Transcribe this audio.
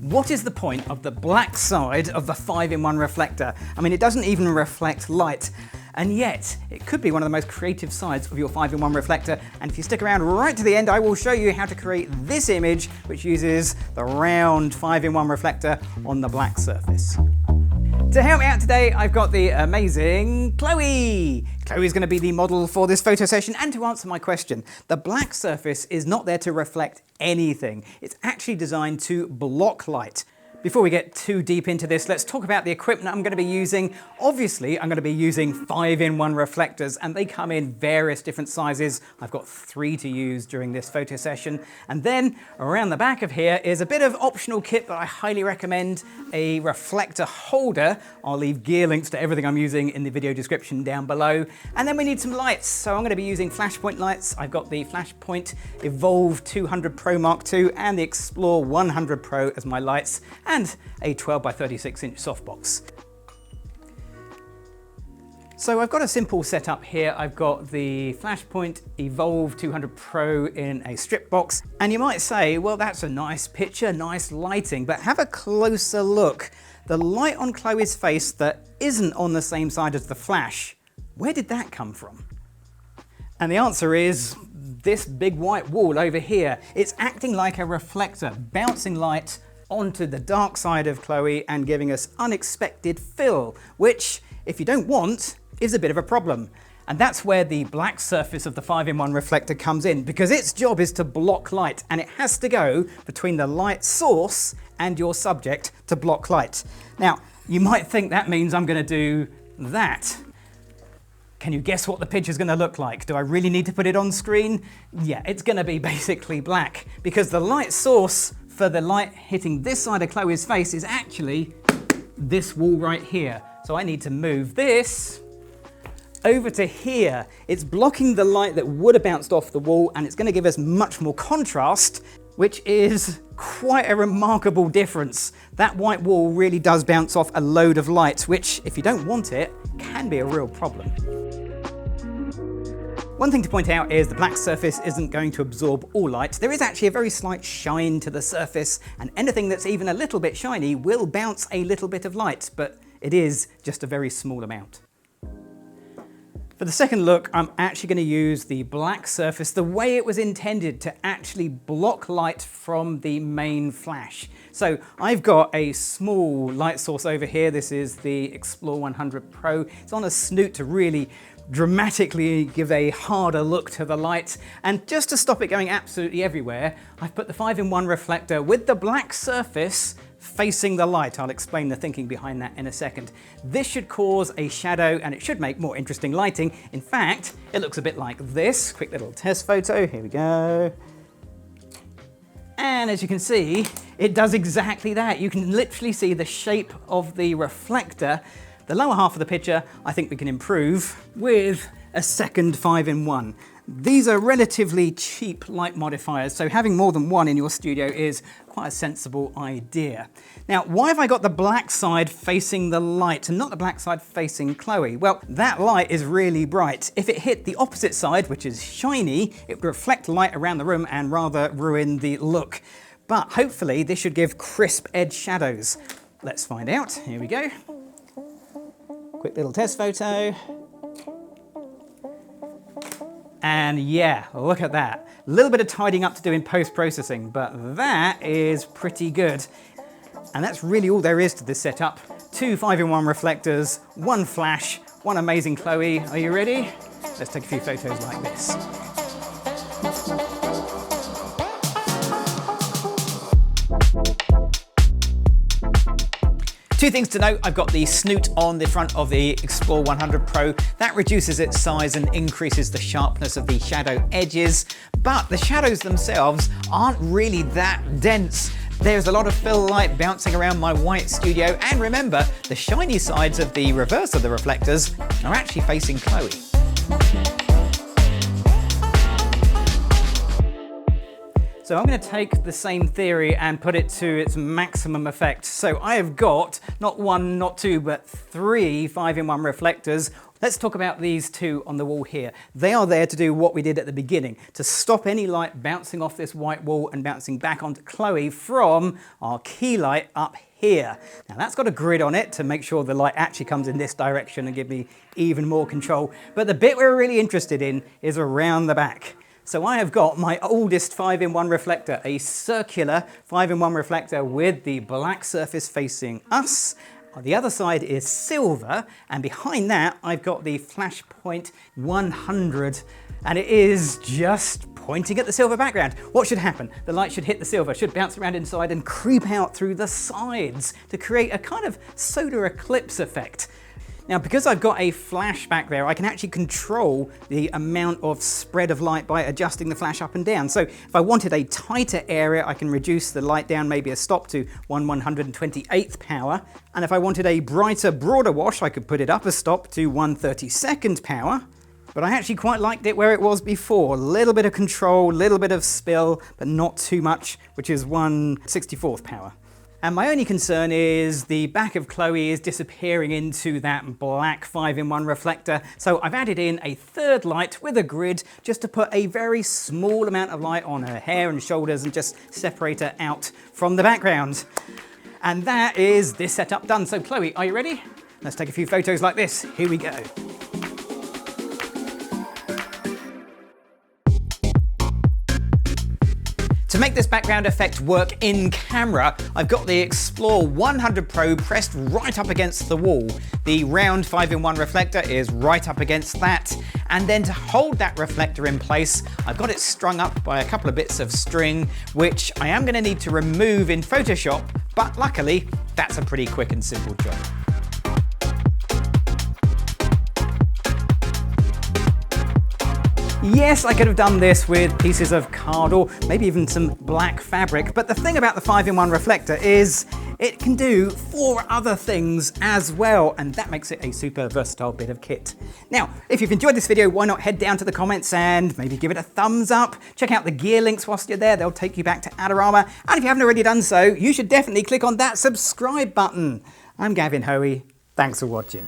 What is the point of the black side of the 5-in-1 reflector? I mean, it doesn't even reflect light. And yet, it could be one of the most creative sides of your 5-in-1 reflector. And if you stick around right to the end, I will show you how to create this image, which uses the round 5-in-1 reflector on the black surface. To help me out today, I've got the amazing Chloe. Chloe's going to be the model for this photo session, and to answer my question, the black surface is not there to reflect anything. It's actually designed to block light. Before we get too deep into this, let's talk about the equipment I'm going to be using. Obviously, I'm going to be using 5-in-1 reflectors, and they come in various different sizes. I've got 3 to use during this photo session. And then around the back of here is a bit of optional kit that I highly recommend, a reflector holder. I'll leave gear links to everything I'm using in the video description down below. And then we need some lights. So I'm going to be using flashpoint lights. I've got the Flashpoint Evolve 200 Pro Mark II and the Explore 100 Pro as my lights, and a 12 by 36 inch softbox. So I've got a simple setup here. I've got the Flashpoint Evolve 200 Pro in a strip box. And you might say, well, that's a nice picture, nice lighting, but have a closer look. The light on Chloe's face that isn't on the same side as the flash, where did that come from? And the answer is this big white wall over here. It's acting like a reflector, bouncing light onto the dark side of Chloe and giving us unexpected fill, which, if you don't want, is a bit of a problem. And that's where the black surface of the 5-in-1 reflector comes in, because its job is to block light, and it has to go between the light source and your subject to block light. Now, you might think that means I'm going to do that. Can you guess what the picture's going to look like? Do I really need to put it on screen? Yeah, it's going to be basically black, because the light source for the light hitting this side of Chloe's face is actually this wall right here. So I need to move this over to here. It's blocking the light that would have bounced off the wall, and it's going to give us much more contrast, which is quite a remarkable difference. That white wall really does bounce off a load of light, which, if you don't want it, can be a real problem. One thing to point out is the black surface isn't going to absorb all light. There is actually a very slight shine to the surface, and anything that's even a little bit shiny will bounce a little bit of light, but it is just a very small amount. For the second look, I'm actually going to use the black surface the way it was intended, to actually block light from the main flash. So I've got a small light source over here. This is the Explore 100 Pro. It's on a snoot to really dramatically give a harder look to the light. And just to stop it going absolutely everywhere, I've put the 5-in-1 reflector with the black surface facing the light. I'll explain the thinking behind that in a second. This should cause a shadow, and it should make more interesting lighting. In fact, it looks a bit like this. Quick little test photo, here we go. And as you can see, it does exactly that. You can literally see the shape of the reflector. The lower half of the picture, I think we can improve with a second 5-in-1. These are relatively cheap light modifiers, so having more than one in your studio is quite a sensible idea. Now, why have I got the black side facing the light and not the black side facing Chloe? Well, that light is really bright. If it hit the opposite side, which is shiny, it would reflect light around the room and rather ruin the look. But hopefully this should give crisp edge shadows. Let's find out. Here we go. Quick little test photo. And yeah, look at that. A little bit of tidying up to do in post-processing, but that is pretty good. And that's really all there is to this setup. 2 5-in-1 reflectors, 1 flash, 1 amazing Chloe. Are you ready? Let's take a few photos like this. Two things to note: I've got the snoot on the front of the Explore 100 Pro. That reduces its size and increases the sharpness of the shadow edges, but the shadows themselves aren't really that dense. There's a lot of fill light bouncing around my white studio, and remember, the shiny sides of the reverse of the reflectors are actually facing Chloe. So I'm going to take the same theory and put it to its maximum effect. So I have got not one, not two, but 3 5-in-1 reflectors. Let's talk about these 2 on the wall here. They are there to do what we did at the beginning, to stop any light bouncing off this white wall and bouncing back onto Chloe from our key light up here. Now that's got a grid on it to make sure the light actually comes in this direction and give me even more control. But the bit we're really interested in is around the back. So I have got my oldest 5-in-1 reflector, a circular 5-in-1 reflector with the black surface facing us. On the other side is silver, and behind that I've got the Flashpoint 100, and it is just pointing at the silver background. What should happen? The light should hit the silver, should bounce around inside and creep out through the sides to create a kind of solar eclipse effect. Now, because I've got a flash back there, I can actually control the amount of spread of light by adjusting the flash up and down. So if I wanted a tighter area, I can reduce the light down maybe a stop to 1/128th power. And if I wanted a brighter, broader wash, I could put it up a stop to 1/32nd power. But I actually quite liked it where it was before. A little bit of control, a little bit of spill, but not too much, which is 1/64th power. And my only concern is the back of Chloe is disappearing into that black 5-in-1 reflector. So I've added in a 3rd light with a grid just to put a very small amount of light on her hair and shoulders and just separate her out from the background. And that is this setup done. So Chloe, are you ready? Let's take a few photos like this. Here we go. To make this background effect work in camera, I've got the Explore 100 Pro pressed right up against the wall. The round 5-in-1 reflector is right up against that. And then to hold that reflector in place, I've got it strung up by a couple of bits of string, which I am going to need to remove in Photoshop, but luckily, that's a pretty quick and simple job. Yes, I could have done this with pieces of card or maybe even some black fabric, but the thing about the 5-in-1 reflector is it can do 4 other things as well, and that makes it a super versatile bit of kit. Now, if you've enjoyed this video, why not head down to the comments and maybe give it a thumbs up. Check out the gear links whilst you're there, they'll take you back to Adorama, and if you haven't already done so, you should definitely click on that subscribe button. I'm Gavin Hoey, thanks for watching.